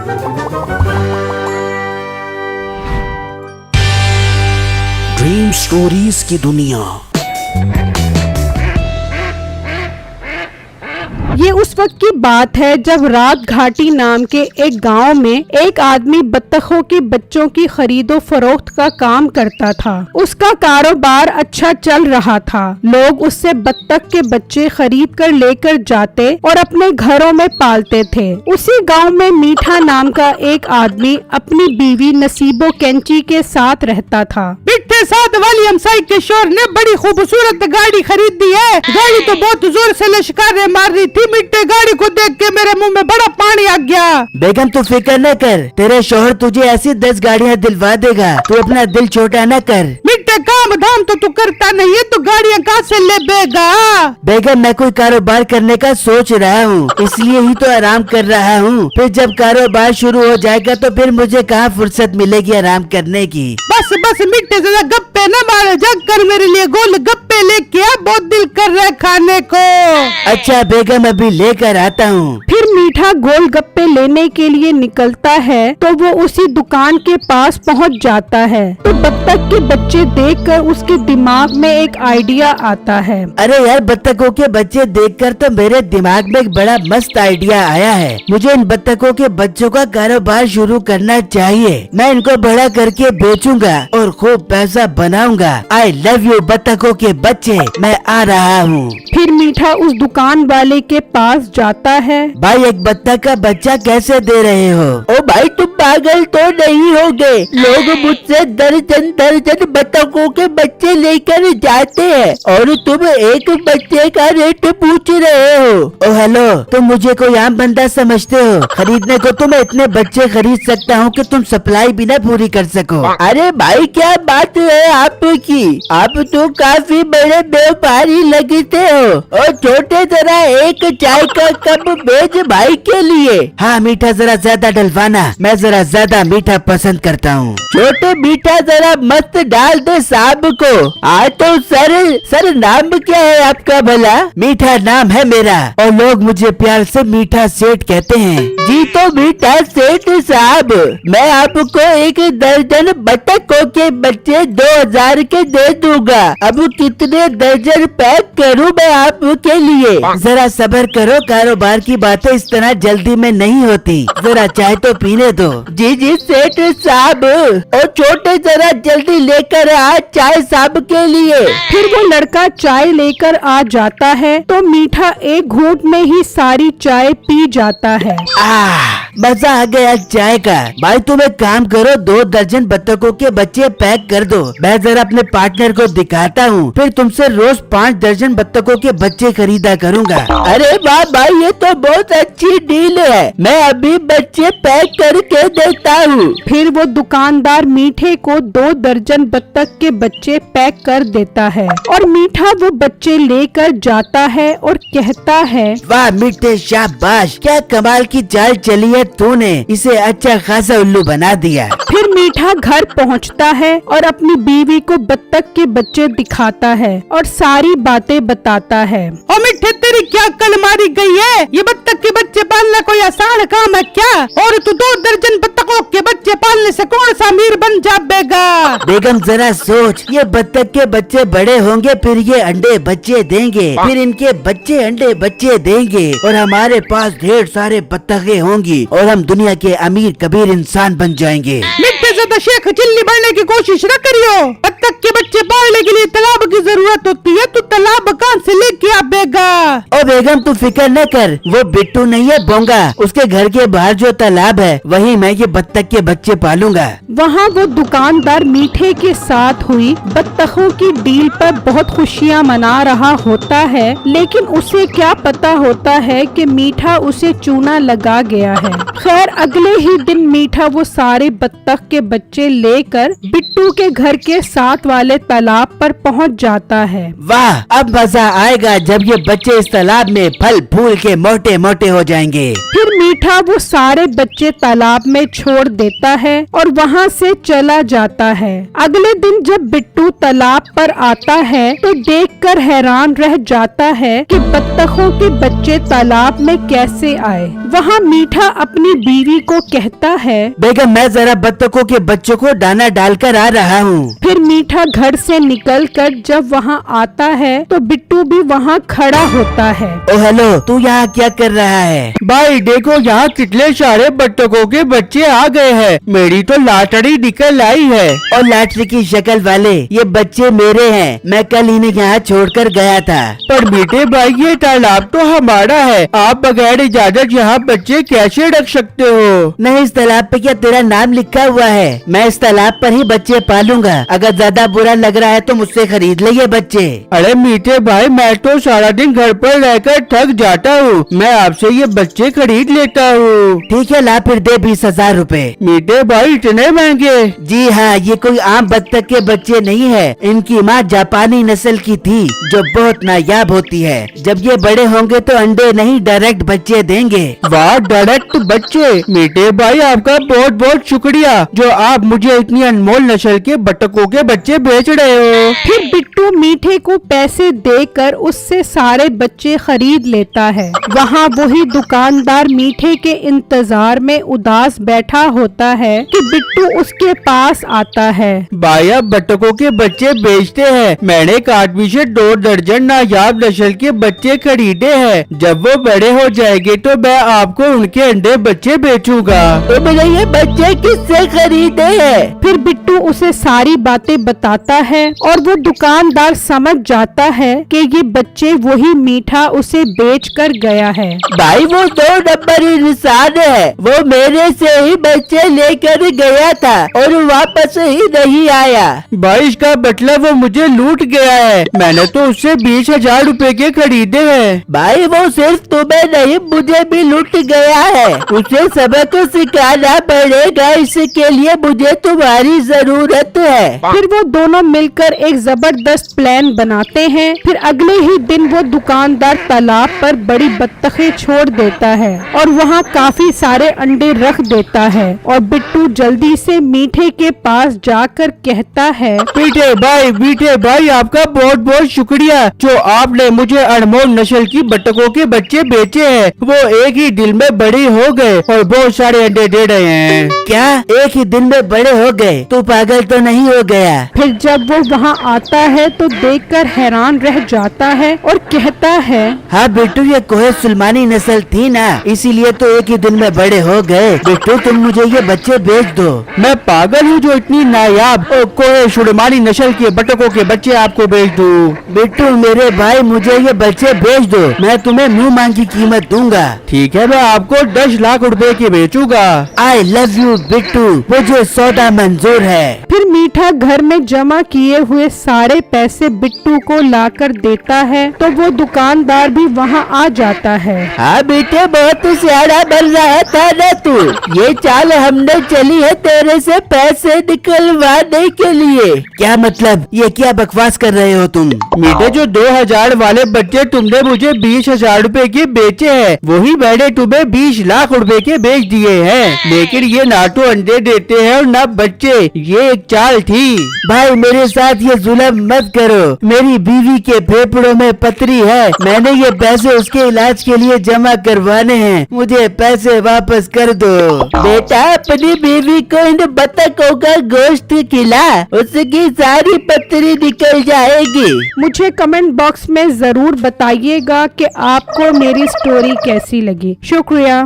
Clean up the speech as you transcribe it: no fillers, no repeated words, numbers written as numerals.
Dream stories की दुनिया। ये उस वक्त की बात है जब रात घाटी नाम के एक गांव में एक आदमी बत्तखों के बच्चों की खरीदो फरोख्त का काम करता था। उसका कारोबार अच्छा चल रहा था। लोग उससे बत्तख के बच्चे खरीद कर लेकर जाते और अपने घरों में पालते थे। उसी गांव में मीठा नाम का एक आदमी अपनी बीवी नसीबो कैंची के साथ रहता था। बिट्टे साथ वाली हमसाई के शोर ने बड़ी खूबसूरत गाड़ी खरीदी है। गाड़ी तो बहुत जोर से लश्कारे मार रही थी। मिट्टे गाड़ी को देख के मेरे मुंह में बड़ा पानी आ गया। बेगम तू फिक्र न कर, तेरे शोहर तुझे ऐसी 10 गाड़ियाँ दिलवा देगा। तू अपना दिल छोटा न कर। मिट्टे काम धाम तो तू करता नहीं है, तो गाड़ियाँ कहाँ से ले बेगा? बेगम मैं कोई कारोबार करने का सोच रहा हूँ, इसलिए ही तो आराम कर रहा हूँ। फिर जब कारोबार शुरू हो जाएगा तो फिर मुझे कहाँ फुर्सत मिलेगी आराम करने की। बस बस मिट्टे से गप्पे न मारे, जग कर मेरे लिए गोल गप्पे लेके आ, बहुत दिल कर रहा है खाने को। अच्छा बेगम अभी लेकर आता हूँ। फिर मीठा गोल गप्पे लेने के लिए निकलता है तो वो उसी दुकान के पास पहुंच जाता है। तो बत्तख के बच्चे देखकर उसके दिमाग में एक आइडिया आता है। अरे यार बत्तखों के बच्चे देखकर तो मेरे दिमाग में एक बड़ा मस्त आइडिया आया है। मुझे इन बत्तखों के बच्चों का कारोबार शुरू करना चाहिए। मैं इनको बड़ा करके बेचूंगा और खूब पैसा बनाऊंगा। आई लव यू बत्तखों के बच्चे, मैं आ रहा हूँ। फिर मीठा उस दुकान वाले के पास जाता है। भाई एक बत्तख का बच्चा कैसे दे रहे हो? ओ भाई तुम पागल तो नहीं होगे? लोग मुझसे दर्जन दर्जन बत्तखों के बच्चे लेकर जाते हैं और तुम एक बच्चे का रेट पूछ रहे हो। ओ हेलो, तुम मुझे कोई आम बंदा समझते हो? खरीदने को तो मैं इतने बच्चे खरीद सकता हूँ कि तुम सप्लाई भी न पूरी कर सको। अरे भाई क्या बात है आपकी? आप तो काफी बड़े व्यापारी लगते हो। और छोटे जरा एक चाय का कप भेज भाई के लिए। हाँ मीठा जरा ज्यादा डलवाना, मैं जरा ज्यादा मीठा पसंद करता हूँ। छोटे मीठा जरा मस्त डाल दे साहब को। तो सर नाम क्या है आपका भला? मीठा नाम है मेरा और लोग मुझे प्यार से मीठा सेठ कहते हैं। जी तो मीठा सेठ साहब, मैं आपको एक दर्जन बत्तखों के बच्चे 2000 के दे दूंगा। अब कितने दर्जन पैक करूँ मैं आपके लिए? जरा सब्र करो, कारोबार की बातें इस तरह जल्दी में नहीं होती। जरा चाय तो पीने दो। जी सेठ साहब, और छोटे जरा जल्दी लेकर आ चाय साहब के लिए। फिर वो लड़का चाय लेकर आ जाता है तो मीठा एक घूंट में ही सारी चाय पी जाता है। मजा आ गया चाय का। भाई तुम एक काम करो, 2 दर्जन बत्तखों के बच्चे पैक कर दो। मैं जरा अपने पार्टनर को दिखाता हूँ, फिर तुमसे रोज 5 दर्जन बत्तखों के बच्चे खरीदा करूँगा। अरे वाह भाई, ये तो बहुत अच्छी डील है। मैं अभी बच्चे पैक करके देता हूँ। फिर वो दुकानदार मीठे को 2 दर्जन बत्तख के बच्चे पैक कर देता है और मीठा वो बच्चे लेकर जाता है और कहता है, वाह मीठे शाबाश, क्या कमाल की चाल चली है तूने। इसे अच्छा खासा उल्लू बना दिया। फिर मीठा घर पहुंचता है और अपनी बीवी को बत्तख के बच्चे दिखाता है और सारी बातें बताता है। ओ मिठे तेरी क्या अक्ल मारी गई है? ये बत्तख के बच्चे पालना कोई आसान काम है क्या? और तू 2 दर्जन बत्तखों के बच्चे पालने से कौन सा अमीर बन जाएगा? बेगम जरा सोच, ये बत्तख के बच्चे बड़े होंगे, फिर ये अंडे बच्चे देंगे, फिर इनके बच्चे अंडे बच्चे देंगे और हमारे पास ढेर सारे बत्तखें होंगी और हम दुनिया के अमीर कबीर इंसान बन जाएंगे। मिट्टे से तो शेख चिल्ली बनने की कोशिश न करियो। बत्तख के बच्चे पालने के लिए तालाब की जरूरत होती है, तू तालाब कहाँ से लेके आ बेगा? ओ बेगम तू फिक्र न कर, वो बिट्टू नहीं है बोंगा, उसके घर के बाहर जो तालाब है वहीं मैं ये बत्तख के बच्चे पालूंगा। वहाँ वो दुकानदार मीठे के साथ हुई बत्तखों की डील पर बहुत खुशियाँ मना रहा होता है, लेकिन उसे क्या पता होता है कि मीठा उसे चूना लगा गया है। खैर अगले ही दिन मीठा वो सारे बत्तख के बच्चे लेकर बिट्टू के घर के साथ वाले तालाब पर पहुंच जाता है। वाह, अब मजा आएगा जब ये बच्चे इस तालाब में फल फूल के मोटे मोटे हो जाएंगे। फिर मीठा वो सारे बच्चे तालाब में छोड़ देता है और वहाँ से चला जाता है। अगले दिन जब बिट्टू तालाब पर आता है तो देखकर हैरान रह जाता है कि बत्तखों के बच्चे तालाब में कैसे आए। वहाँ मीठा अपनी बीवी को कहता है, बेगम मैं जरा बत्तखों के बच्चों को दाना डालकर आ रहा हूँ। फिर मीठा घर से निकलकर जब वहाँ आता है तो बिट्टू भी वहाँ खड़ा होता है। ओ हेलो, तू यहाँ क्या कर रहा है? भाई देखो यहाँ कितने सारे बत्तखों के बच्चे आ गए हैं, मेरी तो लॉटरी निकल आई है। और लॉटरी की शक्ल वाले, ये बच्चे मेरे हैं, मैं कल इन्हें यहाँ छोड़कर गया था। पर मीठे भाई ये तालाब तो हमारा है, आप बगैर इजाजत यहाँ बच्चे कैसे रख सकते हो? नहीं, इस तालाब पे क्या तेरा नाम लिखा हुआ है? मैं इस तालाब पर ही बच्चे पालूंगा। अगर ज्यादा बुरा लग रहा है तो मुझसे खरीद ले ये बच्चे। अरे मीठे भाई मैं तो सारा दिन घर पर रहकर थक जाता हूँ, मैं आपसे ये बच्चे खरीद लेता हूँ। ठीक है, ला फिर दे 20,000 रूपए। मीठे भाई इतने महंगे? जी हाँ, ये कोई आम बत्तख के बच्चे नहीं है। इनकी माँ जापानी नस्ल की थी जो बहुत नायाब होती है। जब ये बड़े होंगे तो अंडे नहीं डायरेक्ट बच्चे देंगे। वाह, डायरेक्ट बच्चे। मीठे भाई आपका बहुत बहुत शुक्रिया जो आप मुझे इतनी अनमोल नस्ल के बत्तखों के बच्चे बेच रहे हो। फिर बिट्टू मीठे को पैसे देकर उससे सारे बच्चे खरीद लेता है। वहाँ वही दुकानदार मीठे के इंतजार में उदास बैठा होता है कि बिट्टू उसके पास आता है। भाई अब बत्तखों के बच्चे बेचते हैं, मैंने एक आदमी से 2 दर्जन नायाब नस्ल के बच्चे खरीदे हैं। जब वो बड़े हो जाएंगे तो मैं आपको उनके अंडे बच्चे बेचूंगा। तो मैंने ये बच्चे किससे खरीदे हैं? फिर बिट्टू उसे सारी बातें बताता है और वो दुकानदार समझ जाता है कि ये बच्चे वही मीठा उसे बेच कर गया है। भाई वो 2 नंबर इंसान है, वो मेरे से ही बच्चे लेकर गया था और वापस ही नहीं आया। भाई इसका मतलब वो मुझे लूट गया है, मैंने तो उससे 20,000 रूपए के खरीदे हैं। भाई वो सिर्फ तुम्हें नहीं मुझे भी लूट गया है, उसे सबक सिखाना पड़ेगा, इसके लिए मुझे तुम्हारी जरूरत है। फिर वो दोनों मिलकर एक जबरदस्त प्लान बनाते हैं। फिर अगले ही दिन वो दुकानदार तालाब पर बड़ी बत्तखें छोड़ देता है और वहाँ काफी सारे अंडे रख देता है और बिट्टू जल्दी से मीठे के पास जाकर कहता है, मीठे भाई आपका बहुत बहुत शुक्रिया जो आपने मुझे अनमोल नस्ल की बत्तखों के बच्चे बेचे हैं। वो एक ही दिन में बड़े हो गए और बहुत सारे अंडे दे रहे हैं। क्या एक ही दिन में बड़े हो गए? तू पागल तो नहीं हो गया? फिर जब वो वहाँ आता है तो देखकर हैरान रह जाता है और कहता है, हाँ बिट्टू, ये कोहे सुलेमानी नस्ल थी ना, इसीलिए तो एक ही दिन में बड़े हो गए। बिट्टू तुम मुझे ये बच्चे बेच दो। मैं पागल हूँ जो इतनी नायाब और कोहे सुलेमानी नस्ल के बत्तखों के बच्चे आपको बेच दूँ? बिट्टू मेरे भाई, मुझे ये बच्चे बेच दो, मैं तुम्हें मुँह मांगी कीमत दूंगा। ठीक है, मैं आपको 10 लाख रुपए के बेचूंगा। आई लव यू बिट्टू, मुझे सौदा मंजूर है। फिर मीठा घर में जमा किए हुए सारे पैसे बिट्टू को लाकर देता है तो वो दुकानदार भी वहाँ आ जाता है। हाँ बेटे, बहुत सियारा बन रहा था ना तू। ये चाल हमने चली है तेरे से पैसे निकलवाने के लिए। क्या मतलब, ये क्या बकवास कर रहे हो तुम? मीठे जो 2,000 वाले बच्चे तुमने मुझे 20,000 रूपए के बेचे हैं, वही मैंने तुम्हें 20 लाख रुपए के बेच दिए हैं। लेकिन ये ना तो अंडे देते हैं और ना बच्चे, ये एक चाल थी। भाई मेरे साथ ये जुल्म मत करो, मेरी बीवी के फेफड़ों में पथरी है, मैंने ये पैसे उसके इलाज के लिए जमा करवाने हैं, मुझे पैसे वापस कर दो। बेटा अपनी बीवी को इन बत्तखों का गोश्त खिला, उसकी सारी पथरी निकल जाएगी। मुझे कमेंट बॉक्स में जरूर बताइएगा कि आपको मेरी स्टोरी कैसी लगी। शुक्रिया।